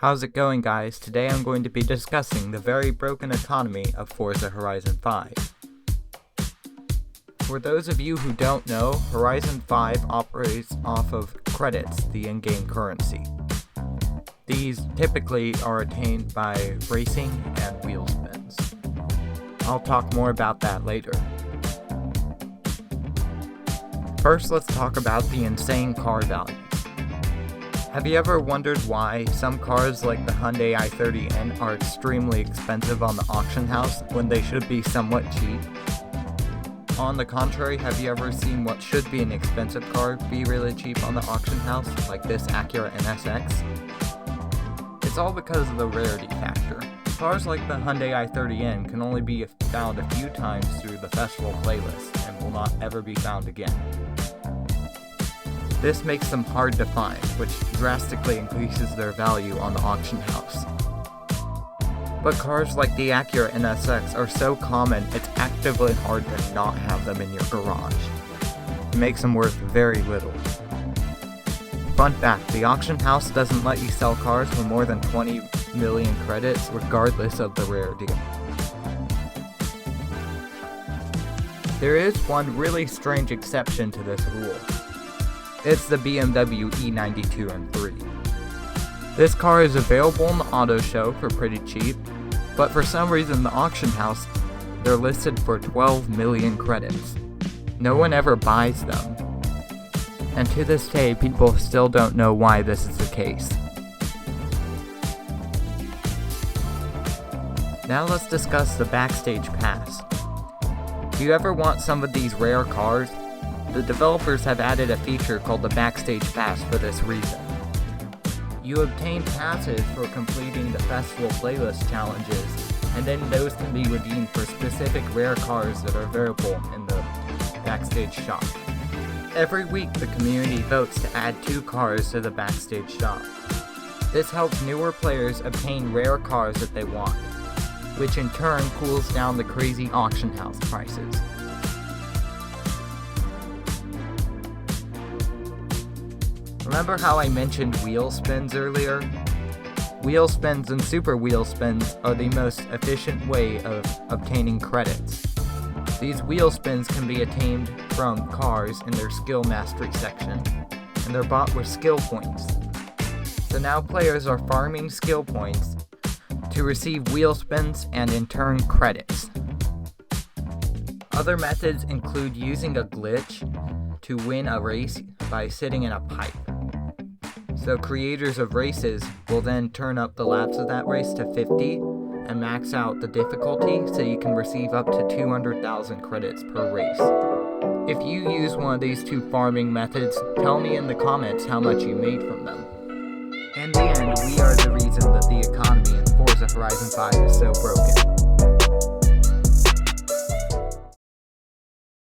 How's it going, guys? Today I'm going to be discussing the very broken economy of Forza Horizon 5. For those of you who don't know, Horizon 5 operates off of credits, the in-game currency. These typically are attained by racing and wheel spins. I'll talk more about that later. First, let's talk about the insane car values. Have you ever wondered why some cars like the Hyundai i30N are extremely expensive on the auction house when they should be somewhat cheap? On the contrary, have you ever seen what should be an expensive car be really cheap on the auction house, like this Acura NSX? It's all because of the rarity factor. Cars like the Hyundai i30N can only be found a few times through the festival playlist and will not ever be found again. This makes them hard to find, which drastically increases their value on the auction house. But cars like the Acura NSX are so common, it's actively hard to not have them in your garage. It makes them worth very little. Fun fact, the auction house doesn't let you sell cars for more than 20 million credits, regardless of the rarity. There is one really strange exception to this rule. It's the BMW E92 M3. This car is available in the auto show for pretty cheap, but for some reason the auction house, they're listed for 12 million credits. No one ever buys them. And to this day, people still don't know why this is the case. Now let's discuss the Backstage Pass. Do you ever want some of these rare cars? The developers have added a feature called the Backstage Pass for this reason. You obtain passes for completing the festival playlist challenges, and then those can be redeemed for specific rare cars that are available in the Backstage shop. Every week the community votes to add 2 cars to the Backstage shop. This helps newer players obtain rare cars that they want, which in turn cools down the crazy auction house prices. Remember how I mentioned wheel spins earlier? Wheel spins and super wheel spins are the most efficient way of obtaining credits. These wheel spins can be attained from cars in their skill mastery section, and they're bought with skill points. So now players are farming skill points to receive wheel spins and in turn credits. Other methods include using a glitch to win a race by sitting in a pipe. So creators of races will then turn up the laps of that race to 50 and max out the difficulty so you can receive up to 200,000 credits per race. If you use one of these 2 farming methods, tell me in the comments how much you made from them. In the end, we are the reason that the economy in Forza Horizon 5 is so broken.